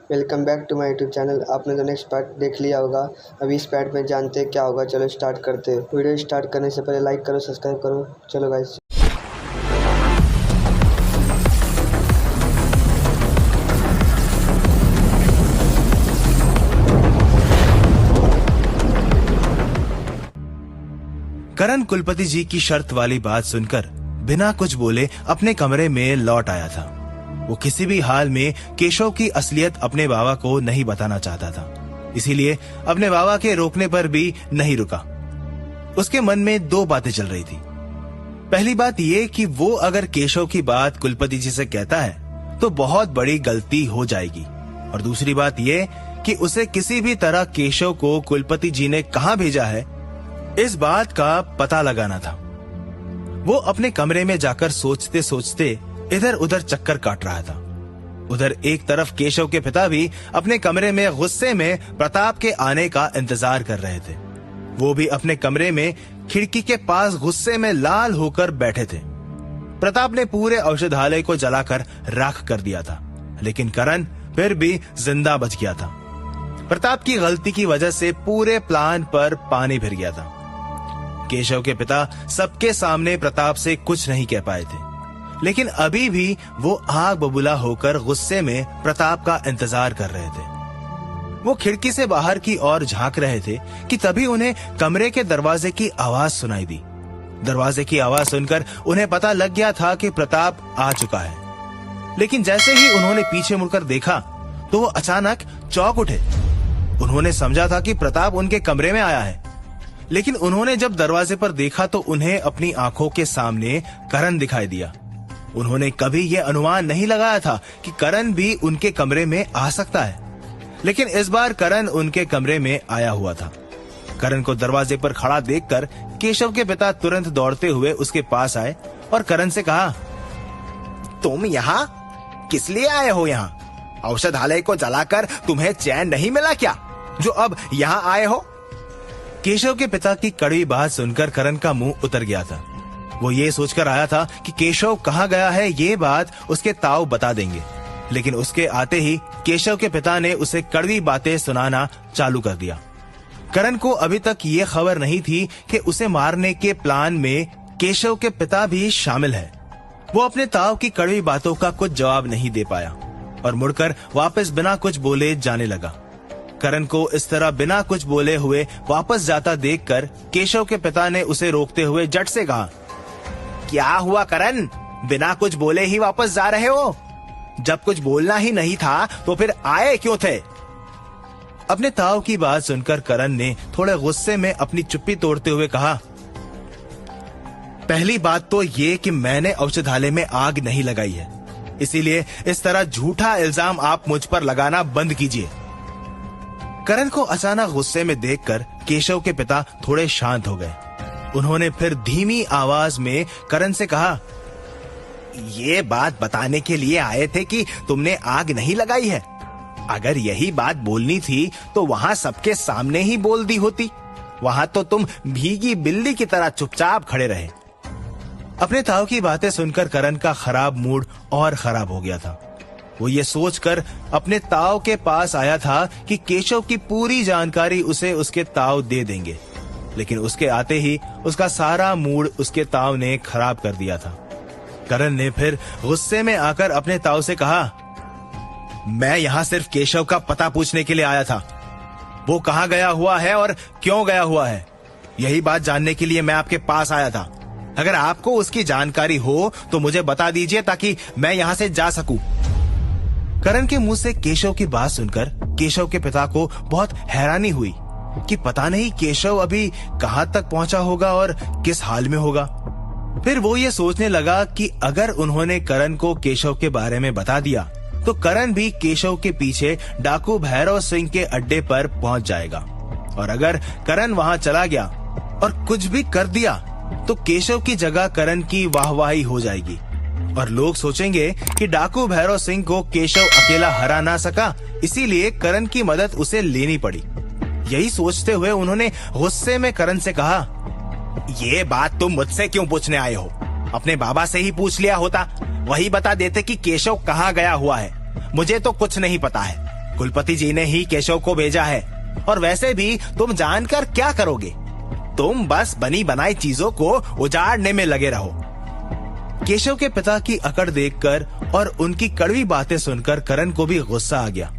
Welcome back to my YouTube channel. आपने तो next part देख लिया होगा। अभी इस पार्ट में जानते हैं क्या होगा। चलो स्टार्ट करते हैं। वीडियो स्टार्ट करने से पहले लाइक करो, सब्सक्राइब करो। चलो गाइस। करण कुलपति जी की शर्त वाली बात सुनकर बिना कुछ बोले अपने कमरे में लौट आया था। वो किसी भी हाल में केशव की असलियत अपने बाबा को नहीं बताना चाहता था, इसीलिए अपने बाबा के रोकने पर भी नहीं रुका। उसके मन में दो बातें चल रही थी। पहली बात ये कि वो अगर केशव की बात कुलपति जी से कहता है तो बहुत बड़ी गलती हो जाएगी, और दूसरी बात ये कि उसे किसी भी तरह केशव को कुलपति जी ने कहां भेजा है इस बात का पता लगाना था। वो अपने कमरे में जाकर सोचते सोचते इधर उधर चक्कर काट रहा था। उधर एक तरफ केशव के पिता भी अपने कमरे में गुस्से में प्रताप के आने का इंतजार कर रहे थे। वो भी अपने कमरे में खिड़की के पास गुस्से में लाल होकर बैठे थे। प्रताप ने पूरे औषधालय को जलाकर राख कर दिया था, लेकिन करण फिर भी जिंदा बच गया था। प्रताप की गलती की वजह से पूरे प्लान पर पानी फिर गया था। केशव के पिता सबके सामने प्रताप से कुछ नहीं कह पाए थे, लेकिन अभी भी वो आग बबूला होकर गुस्से में प्रताप का इंतजार कर रहे थे। वो खिड़की से बाहर की ओर झांक रहे थे कि तभी उन्हें कमरे के दरवाजे की आवाज सुनाई दी। दरवाजे की आवाज सुनकर उन्हें पता लग गया था कि प्रताप आ चुका है, लेकिन जैसे ही उन्होंने पीछे मुड़कर देखा तो वो अचानक चौंक उठे। उन्होंने समझा था कि प्रताप उनके कमरे में आया है, लेकिन उन्होंने जब दरवाजे पर देखा तो उन्हें अपनी आंखों के सामने करण दिखाई दिया। उन्होंने कभी यह अनुमान नहीं लगाया था कि करण भी उनके कमरे में आ सकता है, लेकिन इस बार करण उनके कमरे में आया हुआ था। करण को दरवाजे पर खड़ा देखकर केशव के पिता तुरंत दौड़ते हुए उसके पास आए और करण से कहा, तुम यहाँ किस लिए आए हो? यहाँ औषधालय को जलाकर तुम्हें चैन नहीं मिला क्या, जो अब यहाँ आए हो? केशव के पिता की कड़वी बात सुनकर करण का मुंह उतर गया था। वो ये सोचकर आया था कि केशव कहाँ गया है ये बात उसके ताऊ बता देंगे, लेकिन उसके आते ही केशव के पिता ने उसे कड़वी बातें सुनाना चालू कर दिया। करण को अभी तक ये खबर नहीं थी कि उसे मारने के प्लान में केशव के पिता भी शामिल है। वो अपने ताऊ की कड़वी बातों का कुछ जवाब नहीं दे पाया और मुड़कर वापस बिना कुछ बोले जाने लगा। करण को इस तरह बिना कुछ बोले हुए वापस जाता देखकर केशव के पिता ने उसे रोकते हुए झट से कहा, क्या हुआ करण, बिना कुछ बोले ही वापस जा रहे हो? जब कुछ बोलना ही नहीं था तो फिर आए क्यों थे? अपने ताऊ की बात सुनकर करण ने थोड़े गुस्से में अपनी चुप्पी तोड़ते हुए कहा, पहली बात तो ये कि मैंने औषधालय में आग नहीं लगाई है, इसीलिए इस तरह झूठा इल्जाम आप मुझ पर लगाना बंद कीजिए। करण को अचानक गुस्से में देखकर केशव के पिता थोड़े शांत हो गए। उन्होंने फिर धीमी आवाज में करण से कहा, ये बात बताने के लिए आए थे कि तुमने आग नहीं लगाई है। अगर यही बात बोलनी थी तो वहां सबके सामने ही बोल दी होती। वहां तो तुम भीगी बिल्ली की तरह चुपचाप खड़े रहे। अपने ताऊ की बातें सुनकर करण का खराब मूड और खराब हो गया था। वो ये सोचकर अपने ताऊ के पास आया था कि केशव की पूरी जानकारी उसे उसके ताऊ दे देंगे, लेकिन उसके आते ही उसका सारा मूड उसके ताऊ ने खराब कर दिया था। करण ने फिर गुस्से में आकर अपने ताऊ से कहा, मैं यहाँ सिर्फ केशव का पता पूछने के लिए आया था। वो कहाँ गया हुआ है और क्यों गया हुआ है, यही बात जानने के लिए मैं आपके पास आया था। अगर आपको उसकी जानकारी हो तो मुझे बता दीजिए ताकि मैं यहाँ से जा सकूं। करण के मुंह से केशव की बात सुनकर केशव के पिता को बहुत हैरानी हुई कि पता नहीं केशव अभी कहां तक पहुंचा होगा और किस हाल में होगा। फिर वो ये सोचने लगा कि अगर उन्होंने करण को केशव के बारे में बता दिया तो करण भी केशव के पीछे डाकू भैरव सिंह के अड्डे पर पहुंच जाएगा, और अगर करण वहां चला गया और कुछ भी कर दिया तो केशव की जगह करण की वाहवाही हो जाएगी और लोग सोचेंगे कि डाकू भैरव सिंह को केशव अकेला हरा ना सका, इसीलिए करण की मदद उसे लेनी पड़ी। यही सोचते हुए उन्होंने गुस्से में करण से कहा, ये बात तुम मुझसे क्यों पूछने आए हो? अपने बाबा से ही पूछ लिया होता, वही बता देते कि केशव कहाँ गया हुआ है। मुझे तो कुछ नहीं पता है। कुलपति जी ने ही केशव को भेजा है, और वैसे भी तुम जानकर क्या करोगे? तुम बस बनी बनाई चीजों को उजाड़ने में लगे रहो। केशव के पिता की अकड़ देखकर और उनकी कड़वी बातें सुनकर करण को भी गुस्सा आ गया।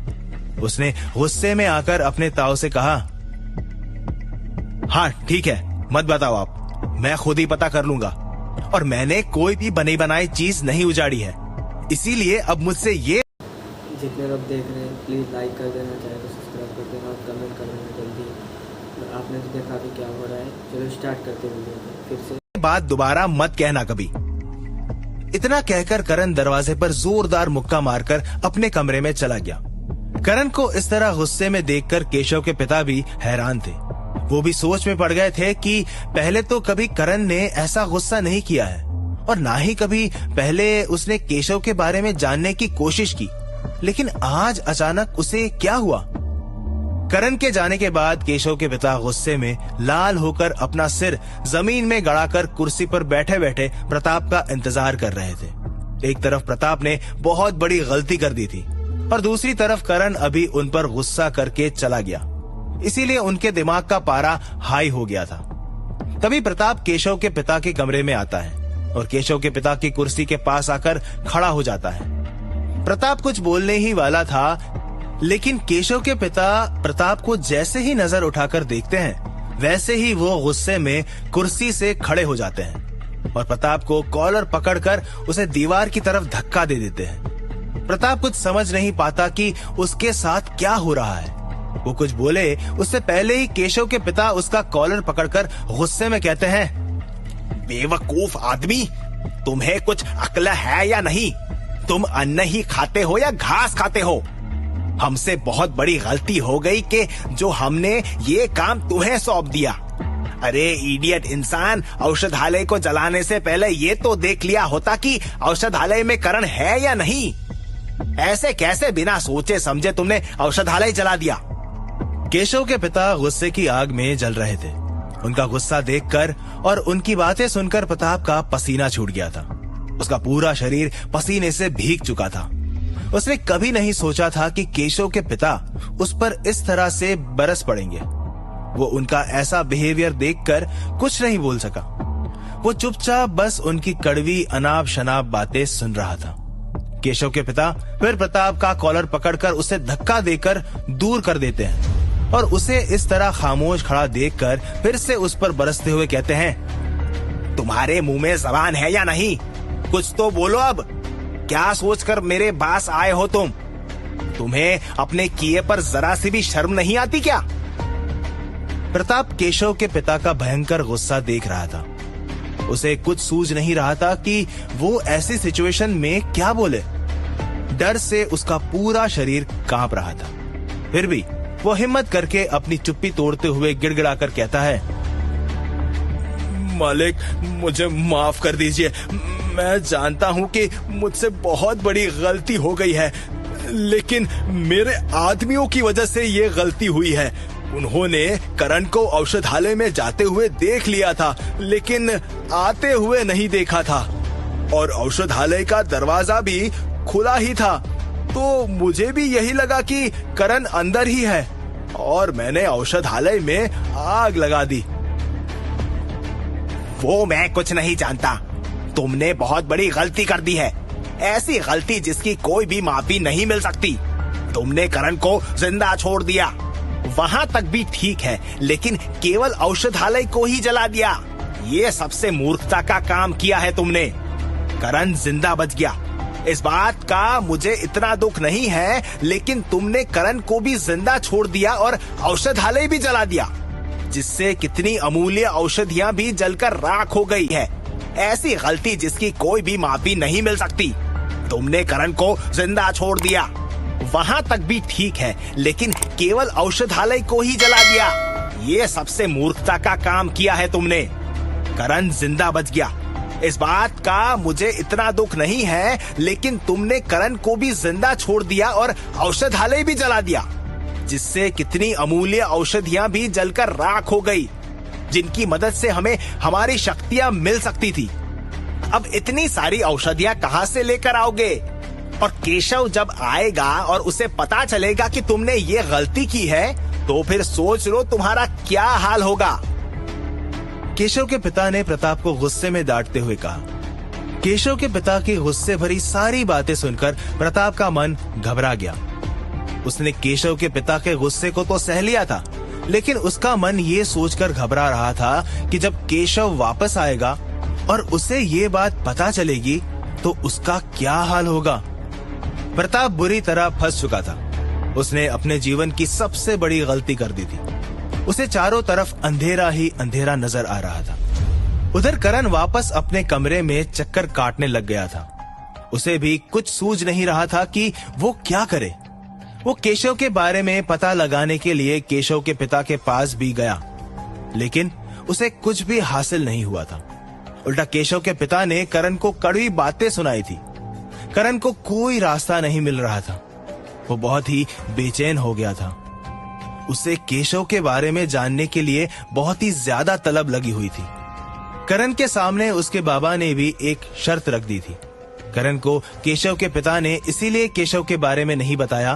उसने गुस्से में आकर अपने ताऊ से कहा, हाँ ठीक है, मत बताओ आप, मैं खुद ही पता कर लूंगा, और मैंने कोई भी बनी बनाई चीज नहीं उजाड़ी है, इसीलिए अब मुझसे ये। जितने लोग देख रहे हैं प्लीज़ लाइक कर देना, चाहे तो सब्सक्राइब कर देना और कमेंट कर देना जल्दी। आपने तो देखा भी क्या हो रहा है। चलो स्टार्ट करते हैं वीडियो को फिर से। बात दोबारा मत कहना कभी। इतना कहकर करण दरवाजे पर जोरदार मुक्का मारकर अपने कमरे में चला गया। करण को इस तरह गुस्से में देखकर केशव के पिता भी हैरान थे। वो भी सोच में पड़ गए थे कि पहले तो कभी करण ने ऐसा गुस्सा नहीं किया है, और ना ही कभी पहले उसने केशव के बारे में जानने की कोशिश की, लेकिन आज अचानक उसे क्या हुआ? करण के जाने के बाद केशव के पिता गुस्से में लाल होकर अपना सिर जमीन में गड़ाकर कुर्सी पर बैठे बैठे प्रताप का इंतजार कर रहे थे। एक तरफ प्रताप ने बहुत बड़ी गलती कर दी थी, और दूसरी तरफ करण अभी उन पर गुस्सा करके चला गया, इसीलिए उनके दिमाग का पारा हाई हो गया था। तभी प्रताप केशव के पिता के कमरे में आता है और केशव के पिता की कुर्सी के पास आकर खड़ा हो जाता है। प्रताप कुछ बोलने ही वाला था, लेकिन केशव के पिता प्रताप को जैसे ही नजर उठाकर देखते हैं, वैसे ही वो गुस्से में कुर्सी से खड़े हो जाते हैं और प्रताप को कॉलर पकड़कर उसे दीवार की तरफ धक्का दे देते हैं। प्रताप कुछ समझ नहीं पाता कि उसके साथ क्या हो रहा है। वो कुछ बोले उससे पहले ही केशव के पिता उसका कॉलर पकड़कर गुस्से में कहते हैं, बेवकूफ आदमी, तुम्हें कुछ अक्ल है या नहीं? तुम अन्न ही खाते हो या घास खाते हो? हमसे बहुत बड़ी गलती हो गई कि जो हमने ये काम तुम्हें सौंप दिया। अरे इडियट इंसान, औषधालय को जलाने से पहले ये तो देख लिया होता कि औषधालय में करण है या नहीं। ऐसे कैसे बिना सोचे समझे तुमने औषधालय जला दिया? केशव के पिता गुस्से की आग में जल रहे थे। उनका गुस्सा देखकर और उनकी बातें सुनकर प्रताप का पसीना छूट गया था। उसका पूरा शरीर पसीने से भीग चुका था। उसने कभी नहीं सोचा था कि केशव के पिता उस पर इस तरह से बरस पड़ेंगे। वो उनका ऐसा बिहेवियर देखकर कुछ नहीं बोल सका। वो चुपचाप बस उनकी कड़वी अनाप शनाप बातें सुन रहा था। केशव के पिता फिर प्रताप का कॉलर पकड़कर उसे धक्का देकर दूर कर देते हैं और उसे इस तरह खामोश खड़ा देखकर फिर से उस पर बरसते हुए कहते हैं, तुम्हारे मुंह में जबान है या नहीं? कुछ तो बोलो अब। क्या सोचकर मेरे पास आए हो तुम? तुम्हें अपने किए पर जरा सी भी शर्म नहीं आती क्या? प्रताप केशव के पिता का भयंकर गुस्सा देख रहा था। उसे कुछ सूझ नहीं रहा था कि वो ऐसी सिचुएशन में क्या बोले। डर से उसका पूरा शरीर कांप रहा था। फिर भी वो हिम्मत करके अपनी चुप्पी तोड़ते हुए गिड़गिड़ाकर कहता है, मालिक, मुझे माफ कर दीजिए। मैं जानता हूं कि मुझसे बहुत बड़ी गलती हो गई है, लेकिन मेरे आदमियों की वजह से ये गलती हुई है। उन्होंने करण को औषधालय में जाते हुए देख लिया था, लेकिन आते हुए नहीं देखा था, और औषधालय का दरवाजा भी खुला ही था। तो मुझे भी यही लगा कि करण अंदर ही है, और मैंने औषधालय में आग लगा दी। वो मैं कुछ नहीं जानता। तुमने बहुत बड़ी गलती कर दी है, ऐसी गलती जिसकी कोई भी माफी नहीं मिल सकती। तुमने करण को जिंदा छोड़ दिया, वहां तक भी ठीक है, लेकिन केवल औषधालय को ही जला दिया। ये सबसे मूर्खता का काम किया है तुमने। करण जिंदा बच गया, इस बात का मुझे इतना दुख नहीं है, लेकिन तुमने करण को भी जिंदा छोड़ दिया और औषधालय भी जला दिया, जिससे कितनी अमूल्य औषधियां भी जलकर राख हो गई है। ऐसी गलती जिसकी कोई भी माफी नहीं मिल सकती। तुमने करण को जिंदा छोड़ दिया, वहां तक भी ठीक है, लेकिन केवल औषधालय को ही जला दिया। ये सबसे मूर्खता का काम किया है तुमने। करण जिंदा बच गया, इस बात का मुझे इतना दुख नहीं है, लेकिन तुमने करण को भी जिंदा छोड़ दिया और औषधालय भी जला दिया, जिससे कितनी अमूल्य औषधियां भी जलकर राख हो गई, जिनकी मदद से हमें हमारी शक्तियां मिल सकती थी। अब इतनी सारी औषधियां कहां से लेकर आओगे? और केशव जब आएगा और उसे पता चलेगा कि तुमने ये गलती की है तो फिर सोच लो तुम्हारा क्या हाल होगा। केशव के पिता ने प्रताप को गुस्से में डांटते हुए कहा। केशव के पिता की गुस्से भरी सारी बातें सुनकर प्रताप का मन घबरा गया। उसने केशव के पिता के गुस्से को तो सह लिया था, लेकिन उसका मन ये सोचकर घबरा रहा था कि जब केशव वापस आएगा और उसे ये बात पता चलेगी तो उसका क्या हाल होगा। प्रताप बुरी तरह फंस चुका था। उसने अपने जीवन की सबसे बड़ी गलती कर दी थी। उसे चारों तरफ अंधेरा ही अंधेरा नजर आ रहा था। उधर करण वापस अपने कमरे में चक्कर काटने लग गया था। उसे भी कुछ सूझ नहीं रहा था कि वो क्या करे। वो केशव के बारे में पता लगाने के लिए केशव के पिता के पास भी गया, लेकिन उसे कुछ भी हासिल नहीं हुआ था। उल्टा केशव के पिता ने करण को कड़वी बातें सुनाई थी। करण को कोई रास्ता नहीं मिल रहा था। वो बहुत ही बेचैन हो गया था। उसे केशव के बारे में जानने के लिए बहुत ही ज्यादा तलब लगी हुई थी। करण के सामने उसके बाबा ने भी एक शर्त रख दी थी। करण को केशव के पिता ने इसीलिए केशव के बारे में नहीं बताया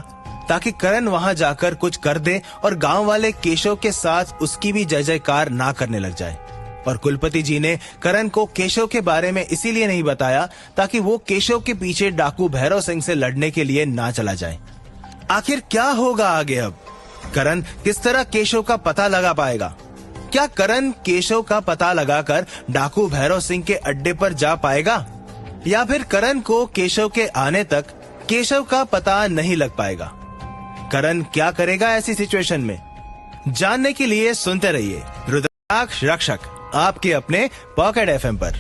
ताकि करण वहां जाकर कुछ कर दे और गांव वाले केशव के साथ उसकी भी जय जयकार ना करने लग जाए। और कुलपति जी ने करण को केशव के बारे में इसीलिए नहीं बताया ताकि वो केशव के पीछे डाकू भैरव सिंह से लड़ने के लिए ना चला जाए। आखिर क्या होगा आगे अब? करण किस तरह केशव का पता लगा पाएगा? क्या करण केशव का पता लगाकर डाकू भैरव सिंह के अड्डे पर जा पाएगा, या फिर करण को केशव के आने तक केशव का पता नहीं लग पाएगा? करण क्या करेगा ऐसी सिचुएशन में? जानने के लिए सुनते रहिए रुद्राक्ष रक्षक, आपके अपने पॉकेट एफएम पर।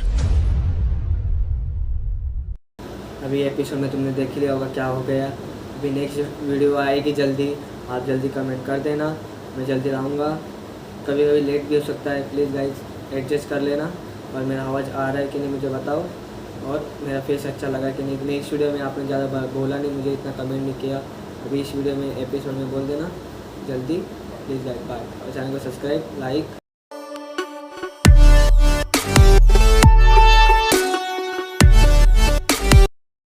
अभी एपिसोड में तुमने देख लिया होगा क्या हो गया। अभी नेक्स्ट वीडियो आएगी जल्दी, आप जल्दी कमेंट कर देना, मैं जल्दी लाऊंगा। कभी कभी लेट भी हो सकता है, प्लीज़ गाइस एडजस्ट कर लेना। और मेरा आवाज़ आ रहा है कि नहीं मुझे बताओ, और मेरा फेस अच्छा लगा कि नहीं। नेक्स्ट वीडियो में आपने ज़्यादा बोला नहीं, मुझे इतना कमेंट नहीं किया। अभी इस वीडियो में एपिसोड में बोल देना जल्दी, प्लीज़ गाइस। बाय। और चैनल को सब्सक्राइब, लाइक।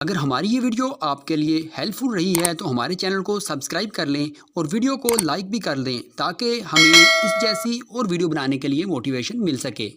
अगर हमारी ये वीडियो आपके लिए हेल्पफुल रही है तो हमारे चैनल को सब्सक्राइब कर लें और वीडियो को लाइक भी कर दें ताकि हमें इस जैसी और वीडियो बनाने के लिए मोटिवेशन मिल सके।